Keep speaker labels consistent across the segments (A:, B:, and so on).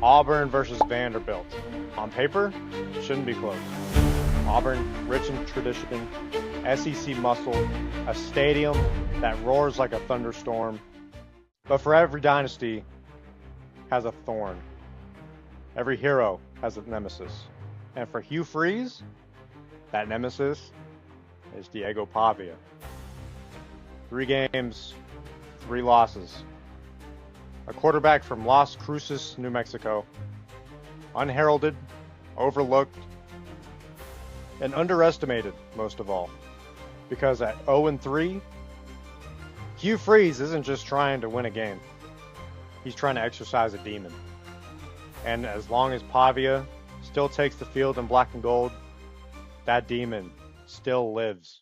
A: Auburn versus Vanderbilt. On paper, shouldn't be close. Auburn, rich in tradition, SEC muscle, a stadium that roars like a thunderstorm. But for every dynasty has a thorn. Every hero has a nemesis. And for Hugh Freeze, that nemesis is Diego Pavia. 3 games, 3 losses. A quarterback from Las Cruces, New Mexico. Unheralded, overlooked, and underestimated most of all. Because at 0-3, Hugh Freeze isn't just trying to win a game. He's trying to exercise a demon. And as long as Pavia still takes the field in black and gold, that demon still lives.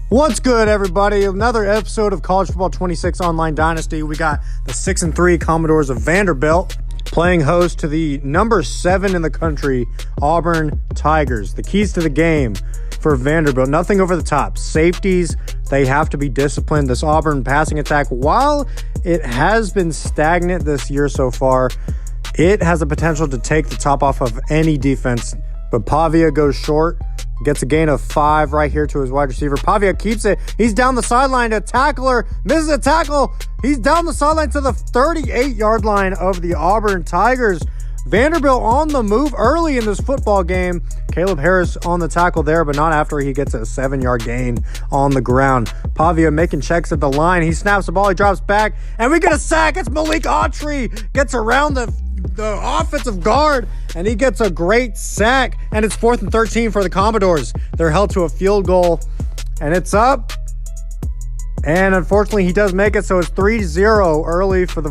B: What's good, everybody? Another episode of College Football 26 Online Dynasty. We got the 6-3 Commodores of Vanderbilt playing host to the number 7 in the country, Auburn Tigers. The keys to the game for Vanderbilt, nothing over the top. Safeties, they have to be disciplined. This Auburn passing attack, while it has been stagnant this year so far, it has the potential to take the top off of any defense. But Pavia goes short. Gets a gain of 5 right here to his wide receiver. Pavia keeps it. He's down the sideline. A tackler misses a tackle. He's down the sideline to the 38-yard line of the Auburn Tigers. Vanderbilt on the move early in this football game. Caleb Harris on the tackle there, but not after he gets a 7-yard gain on the ground. Pavia making checks at the line. He snaps the ball. He drops back, and we get a sack. It's Malik Autry. Gets around the offensive guard, and he gets a great sack, and it's 4th and 13 for the Commodores. They're held to a field goal, and it's up, and unfortunately he does make it, so it's 3-0 early for the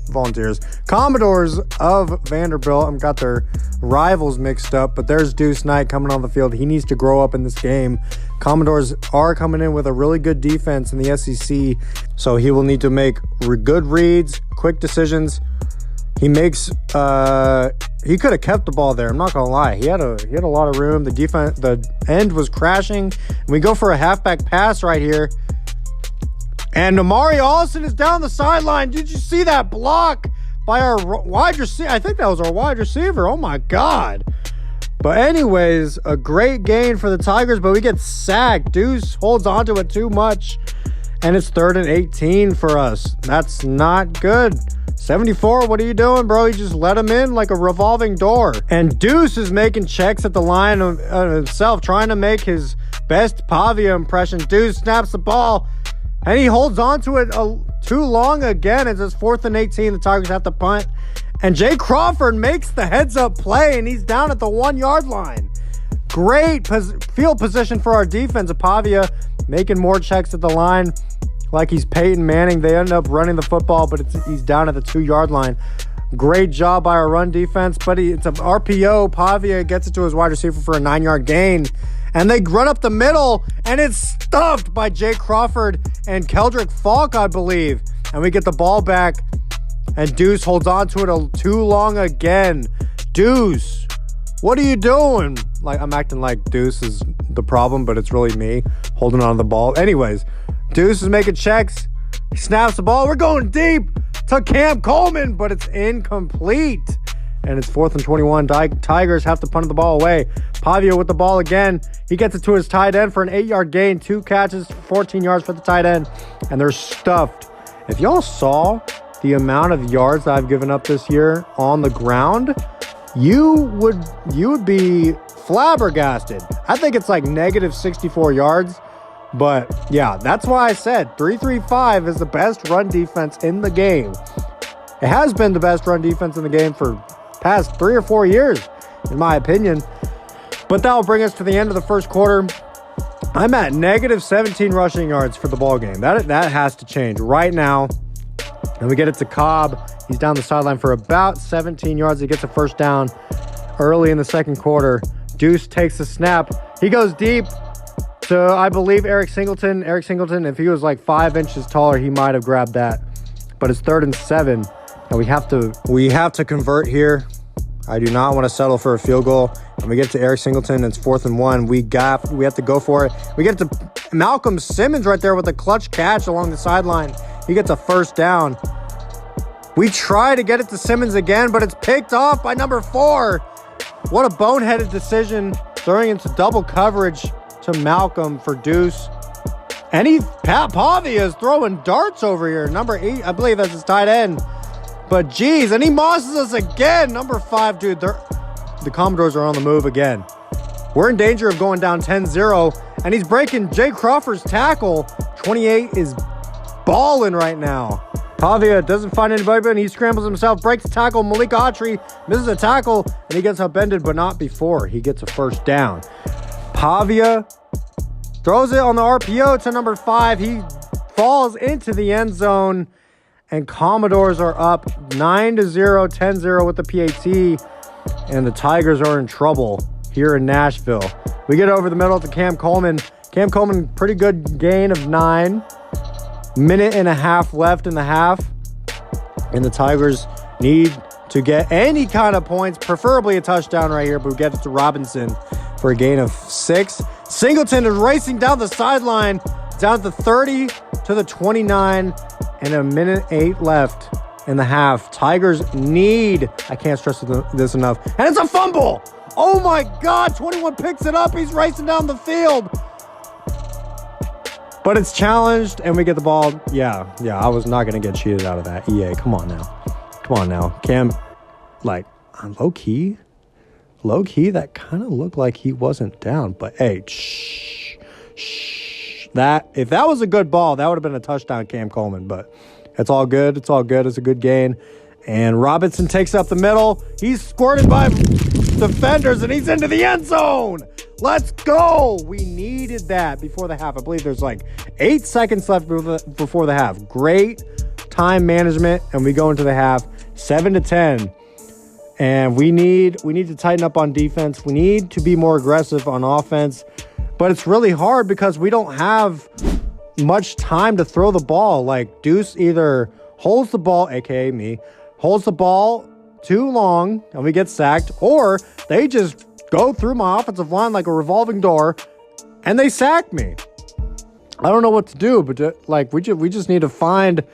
B: Volunteers. Commodores of Vanderbilt, I've got their rivals mixed up, but there's Deuce Knight coming on the field. He needs to grow up in this game. Commodores are coming in with a really good defense in the SEC, so he will need to make good reads, quick decisions. He makes, he could have kept the ball there. I'm not going to lie. He had a lot of room. The end was crashing. And we go for a halfback pass right here. And Amari Allison is down the sideline. Did you see that block by our wide receiver? I think that was our wide receiver. Oh my God. But anyways, a great gain for the Tigers, but we get sacked. Deuce holds onto it too much. And it's 3rd and 18 for us. That's not good. 74, what are you doing, bro? You just let him in like a revolving door. And Deuce is making checks at the line of himself, trying to make his best Pavia impression. Deuce snaps the ball, and he holds on to it too long again. It's 4th and 18. The Tigers have to punt. And Jay Crawford makes the heads-up play, and he's down at the 1-yard line. Great field position for our defense. Pavia making more checks at the line. Like he's Peyton Manning. They end up running the football, but he's down at the 2-yard line. Great job by our run defense, but it's an RPO. Pavia gets it to his wide receiver for a 9-yard gain. And they run up the middle, and it's stuffed by Jay Crawford and Keldrick Falk, I believe. And we get the ball back, and Deuce holds on to it too long again. Deuce, what are you doing? Like, I'm acting like Deuce is the problem, but it's really me holding on to the ball. Anyways, Deuce is making checks. He snaps the ball. We're going deep to Cam Coleman, but it's incomplete. And it's 4th and 21. Tigers have to punt the ball away. Pavia with the ball again. He gets it to his tight end for an 8-yard gain. 2 catches, 14 yards for the tight end. And they're stuffed. If y'all saw the amount of yards that I've given up this year on the ground, you would be flabbergasted. I think it's like negative 64 yards. But yeah, that's why I said 3-3-5 is the best run defense in the game. It has been the best run defense in the game for past 3 or 4 years, in my opinion. But that will bring us to the end of the first quarter. I'm at negative 17 rushing yards for the ball game. That has to change right now. And we get it to Cobb. He's down the sideline for about 17 yards. He gets a first down early in the second quarter. Deuce takes the snap. He goes deep to, I believe, Eric Singleton. Eric Singleton, if he was like 5 inches taller, he might have grabbed that. But it's 3rd and 7, and we have to convert here. I do not want to settle for a field goal. And we get to Eric Singleton, it's 4th and 1. We have to go for it. We get to Malcolm Simmons right there with a clutch catch along the sideline. He gets a first down. We try to get it to Simmons again, but it's picked off by number 4. What a boneheaded decision, throwing into double coverage to Malcolm for Deuce. And Pavia is throwing darts over here. Number 8, I believe that's his tight end. But geez, and he mosses us again. Number 5, dude, the Commodores are on the move again. We're in danger of going down 10-0, and he's breaking Jay Crawford's tackle. 28 is balling right now. Pavia doesn't find anybody, but he scrambles himself, breaks the tackle. Malik Autry misses a tackle, and he gets upended, but not before he gets a first down. Pavia throws it on the RPO to number 5. He falls into the end zone, and Commodores are up 9-0, 10-0 with the PAT, and the Tigers are in trouble here in Nashville. We get over the middle to Cam Coleman. Cam Coleman, pretty good gain of 9. Minute and a half left in the half, and the Tigers need to get any kind of points, preferably a touchdown right here, but we get it to Robinson for a gain of 6. Singleton is racing down the sideline, down to 30 to the 29, and a minute 8 left in the half. Tigers need, I can't stress this enough, and it's a fumble. Oh my God, 21 picks it up. He's racing down the field. But it's challenged, and we get the ball. Yeah, I was not going to get cheated out of that. EA, come on now. Cam, like, low-key, that kind of looked like he wasn't down. But, hey, shh. If that was a good ball, that would have been a touchdown, Cam Coleman. But it's all good. It's a good gain. And Robinson takes up the middle. He's squirted by defenders, and he's into the end zone. Let's go. We needed that before the half. I believe there's like 8 seconds left before the half. Great time management, and we go into the half 7-10. And we need to tighten up on defense. We need to be more aggressive on offense. But it's really hard because we don't have much time to throw the ball. Like, Deuce either holds the ball, aka me, holds the ball too long and we get sacked, or they just go through my offensive line like a revolving door and they sack me. I don't know what to do, but like we just need to find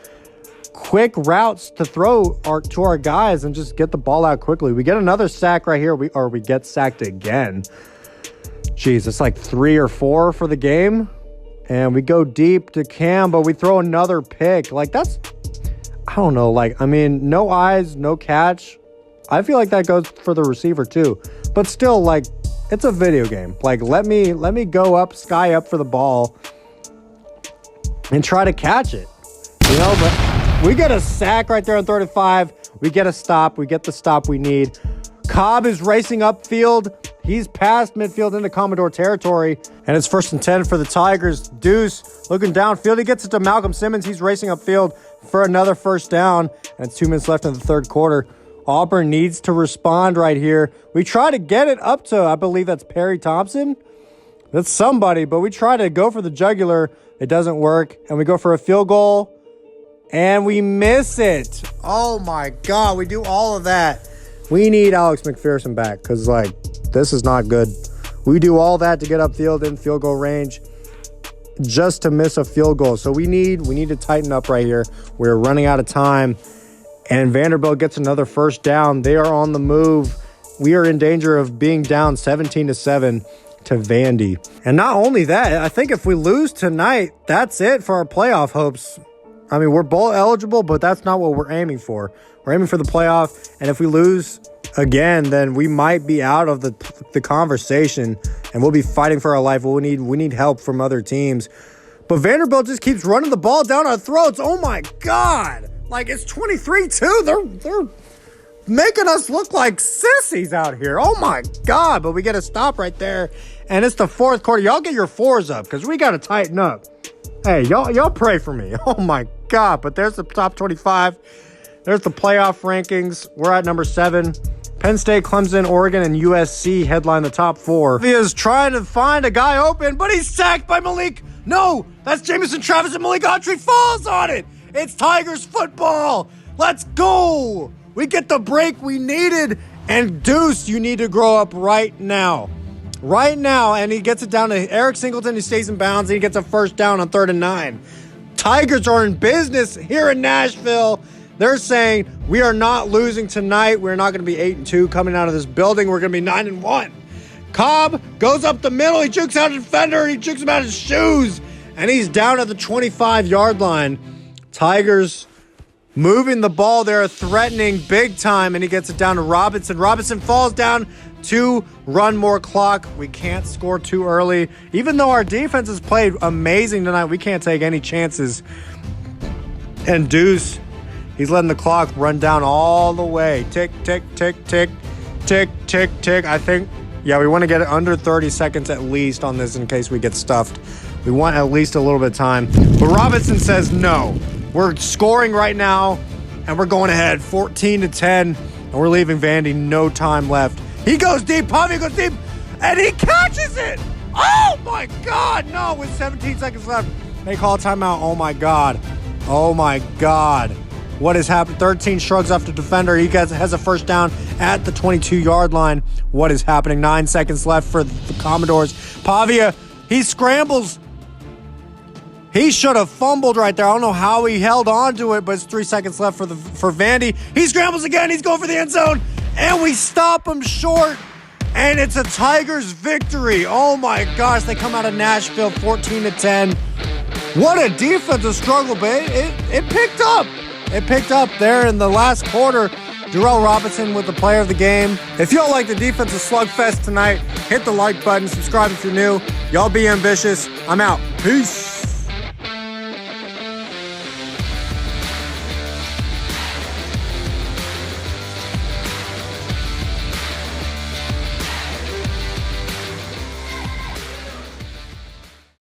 B: quick routes to throw to our guys and just get the ball out quickly. We get another sack right here, we get sacked again. Jeez, it's like 3 or 4 for the game. And we go deep to Cam, but we throw another pick. Like, that's, I don't know. Like, I mean, no eyes, no catch. I feel like that goes for the receiver too. But still, like, it's a video game. Like, let me go up, sky up for the ball and try to catch it. You know, but we get a sack right there on 35. We get a stop. We get the stop we need. Cobb is racing upfield. He's past midfield into Commodore territory, and it's 1st and 10 for the Tigers. Deuce looking downfield. He gets it to Malcolm Simmons. He's racing upfield for another first down, and it's 2 minutes left in the third quarter. Auburn needs to respond right here. We try to get it up to, I believe that's Perry Thompson. That's somebody, but we try to go for the jugular. It doesn't work, and we go for a field goal, and we miss it. Oh, my God. We do all of that. We need Alex McPherson back because, like, this is not good. We do all that to get upfield in field goal range just to miss a field goal. So we need to tighten up right here. We're running out of time. And Vanderbilt gets another first down. They are on the move. We are in danger of being down 17-7 to Vandy. And not only that, I think if we lose tonight, that's it for our playoff hopes. I mean, we're bowl eligible, but that's not what we're aiming for. We're aiming for the playoff, and if we lose again, then we might be out of the conversation, and we'll be fighting for our life. We need help from other teams. But Vanderbilt just keeps running the ball down our throats. Oh my God! Like, it's 23-2. They're making us look like sissies out here. Oh my God! But we get a stop right there, and it's the fourth quarter. Y'all get your 4s up because we got to tighten up. Hey, y'all pray for me. Oh my God! But there's the top 25. There's the playoff rankings. We're at number 7. Penn State, Clemson, Oregon, and USC headline the top 4. He is trying to find a guy open, but he's sacked by Malik. No, that's Jamison Travis, and Malik Autry falls on it. It's Tigers football. Let's go. We get the break we needed. And Deuce, you need to grow up right now. Right now. And he gets it down to Eric Singleton. He stays in bounds, and he gets a first down on 3rd and 9. Tigers are in business here in Nashville. They're saying we are not losing tonight. We're not going to be 8-2 coming out of this building. We're going to be 9-1. Cobb goes up the middle. He jukes out a defender, and he jukes him out his shoes. And he's down at the 25-yard line. Tigers moving the ball there, threatening big time, and he gets it down to Robinson. Robinson falls down. 2 run more clock. We can't score too early. Even though our defense has played amazing tonight, we can't take any chances. And Deuce, he's letting the clock run down all the way. Tick, tick, tick, tick, tick, tick, tick. I think, yeah, we want to get it under 30 seconds at least on this in case we get stuffed. We want at least a little bit of time. But Robinson says no. We're scoring right now, and we're going ahead 14-10, and we're leaving Vandy no time left. He goes deep. Pavia goes deep, and he catches it. Oh, my God. No, with 17 seconds left. They call a timeout. Oh, my God. Oh, my God. What has happened? 13 shrugs off the defender. He has a first down at the 22-yard line. What is happening? 9 seconds left for the Commodores. Pavia, he scrambles. He should have fumbled right there. I don't know how he held on to it, but it's 3 seconds left for Vandy. He scrambles again. He's going for the end zone. And we stop him short, and it's a Tigers victory. Oh, my gosh. They come out of Nashville 14-10. What a defensive struggle, but it picked up. It picked up there in the last quarter. Darrell Robinson with the player of the game. If y'all like the defensive slugfest tonight, hit the like button. Subscribe if you're new. Y'all be ambitious. I'm out. Peace.